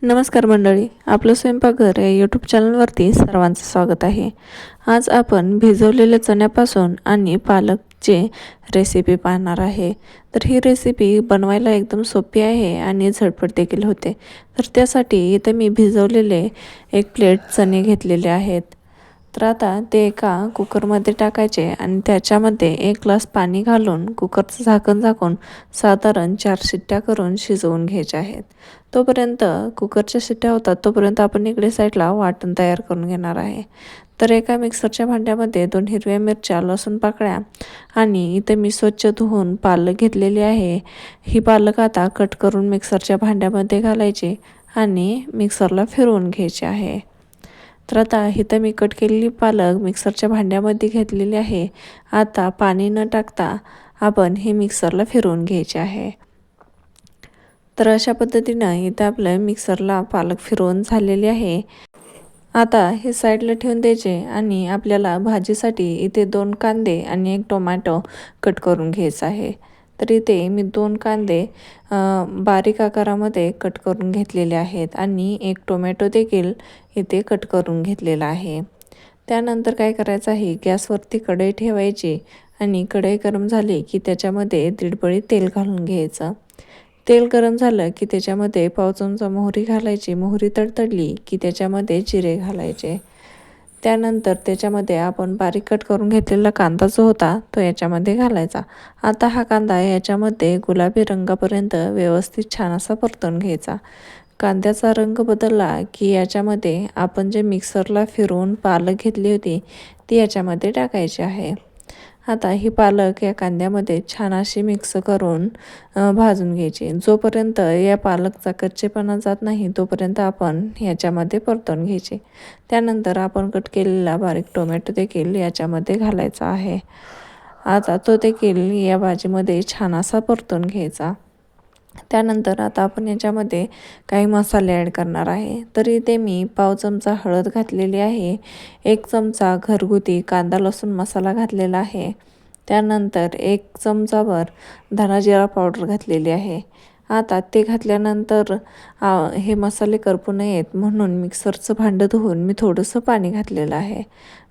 नमस्कार मंडळी, आपलं स्वयंपाकघर या यूट्यूब चॅनलवरती सर्वांचं स्वागत आहे। आज आपण भिजवलेल्या चण्यापासून आणि पालकचे रेसिपी पाहणार आहे। तर ही रेसिपी बनवायला एकदम सोपी आहे आणि झटपट देखील होते। तर त्यासाठी इथे मी भिजवलेले 1 प्लेट चणे घेतलेले आहेत। तर आता ते एका कुकरमध्ये टाकायचे आणि त्याच्यामध्ये 1 ग्लास पाणी घालून कुकरचं झाकण झाकून साधारण 4 शिट्ट्या करून शिजवून घ्यायचे आहेत। तोपर्यंत कुकरच्या शिट्ट्या होतात तोपर्यंत आपण इकडे साईडला वाटण तयार करून घेणार आहे। तर एका मिक्सरच्या भांड्यामध्ये 2 हिरव्या मिरच्या, लसूण पाकळ्या आणि इथे मी स्वच्छ धुवून पालक घेतलेली आहे। ही पालक आता कट करून मिक्सरच्या भांड्यामध्ये घालायची आणि मिक्सरला फिरवून घ्यायचे आहे। तर आता इथं मी कट केलेली पालक मिक्सरच्या भांड्यामध्ये घेतलेली आहे। आता पाणी न टाकता आपण हे मिक्सरला फिरवून घ्यायचे आहे। तर अशा पद्धतीने इथे आपलं मिक्सरला पालक फिरवून झालेली आहे। आता हे साईडला ठेवून द्यायचे आणि आपल्याला भाजीसाठी इथे 2 कांदे आणि 1 टोमॅटो कट करून घ्यायचा आहे। तर इथे मी 2 कांदे बारीक आकारामध्ये कट करून घेतलेले आहेत आणि 1 टोमॅटो देखील इथे कट करून घेतलेला आहे। त्यानंतर काय करायचं आहे, गॅसवरती कढई ठेवायची आणि कढई गरम झाली की त्याच्यामध्ये 1.5 पळी तेल घालून घ्यायचं। तेल गरम झालं की त्याच्यामध्ये पाव चमचा मोहरी घालायची। मोहरी तडतडली की त्याच्यामध्ये जिरे घालायचे। त्यानंतर त्याच्यामध्ये आपण बारीक कट करून घेतलेला कांदा जो होता तो याच्यामध्ये घालायचा। आता हा कांदा याच्यामध्ये गुलाबी रंगापर्यंत व्यवस्थित छान असा परतून घ्यायचा। कांद्याचा रंग बदलला की याच्यामध्ये आपण जे मिक्सरला फिरवून पालक घेतली होती ती याच्यामध्ये टाकायची आहे। आता ही पालक या कांद्यामध्ये छान अशी मिक्स करून भाजून घ्यायची। जोपर्यंत या पालकचा कच्चेपणा जात नाही तोपर्यंत आपण याच्यामध्ये परतून घ्यायचे। त्यानंतर आपण कट केलेला बारीक टोमॅटो देखील याच्यामध्ये घालायचा आहे। आता तो देखील या भाजीमध्ये छान असा परतून घ्यायचा। त्यानंतर आता आपण याच्यामध्ये काही मसाले ॲड करणार आहे। तर इथे मी पाव चमचा हळद घातलेली आहे। 1 चमचा घरगुती कांदा लसूण मसाला घातलेला आहे। त्यानंतर 1 चमचाभर धना जिरा पावडर घातलेली आहे। आता ते घातल्यानंतर हे मसाले करपू नयेत म्हणून मिक्सरचं भांडं धुवून मी थोडंसं पाणी घातलेलं आहे।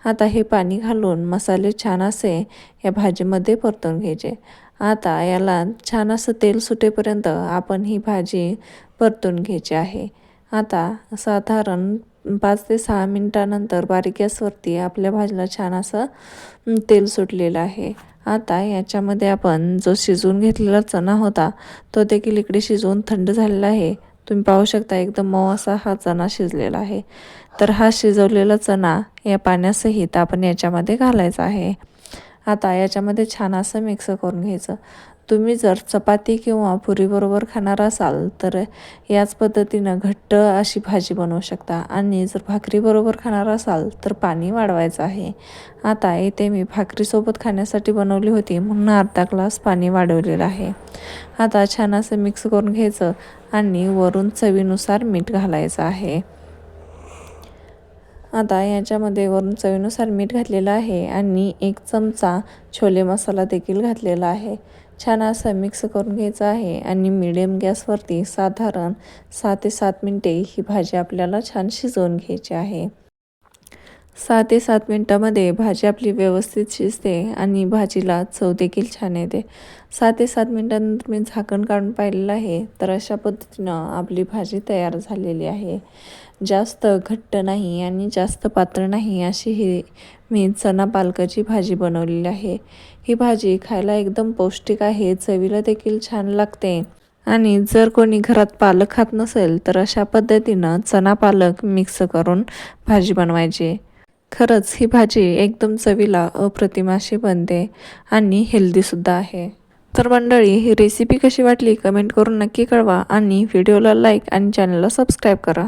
आता हे पाणी घालून मसाले छान असे या भाजीमध्ये परतून घ्यायचे। आता याला छान असं तेल सुटेपर्यंत आपण ही भाजी परतून घ्यायची आहे। आता साधारण 5 ते 6 मिनिटानंतर बारीक गॅसवरती आपल्या भाजीला छान असं तेल सुटलेलं आहे। आता याच्यामध्ये आपण जो शिजवून घेतलेला चणा होता तो देखील इकडे शिजवून थंड झालेला आहे। तुम्ही पाहू शकता एकदम मऊ असा हा चणा शिजलेला आहे। तर हा शिजवलेला चणा या पाण्यासहित आपण याच्यामध्ये घालायचा आहे। आता याच्यामध्ये छान असं मिक्स करून घ्यायचं। तुम्ही जर चपाती किंवा पुरीबरोबर खाणार असाल तर याच पद्धतीनं घट्ट अशी भाजी बनवू शकता आणि जर भाकरीबरोबर खाणार असाल तर पाणी वाढवायचं आहे। आता इथे मी भाकरीसोबत खाण्यासाठी बनवली होती म्हणून अर्धा ग्लास पाणी वाढवलेलं आहे। आता छान असं मिक्स करून घ्यायचं आणि वरून चवीनुसार मीठ घालायचं आहे। आता याच्यामध्ये वरून चवीनुसार मीठ घातलेलं आहे आणि 1 चमचा छोले मसाला देखील घातलेला आहे। छान असं मिक्स करून घ्यायचं आहे आणि मीडियम गॅसवरती साधारण 6 ते 7 मिनिटे ही भाजी आपल्याला छान शिजवून घ्यायची आहे। 6 ते 7 मिनिटामध्ये भाजी आपली व्यवस्थित शिजते आणि भाजीला चव देखील छान येते। 6 ते 7 मिनिटांनंतर मी झाकण काढून पाहिलेलं आहे। तर अशा पद्धतीनं आपली भाजी तयार झालेली आहे। जास्त घट्ट नाही आणि जास्त पातळ नाही अशी ही मी चणा पालकाची भाजी बनवलेली आहे। ही भाजी खायला एकदम पौष्टिक आहे, चवीला देखील छान लागते आणि जर कोणी घरात पालक खात नसेल तर अशा पद्धतीनं चणा पालक मिक्स करून भाजी बनवायची। खरंच ही भाजी एकदम चवीला अप्रतिम अशी बनते आणि हेल्दीसुद्धा आहे। तर मंडळी, ही रेसिपी कशी वाटली कमेंट करून नक्की कळवा आणि व्हिडिओला लाईक आणि चॅनलला सबस्क्राईब करा।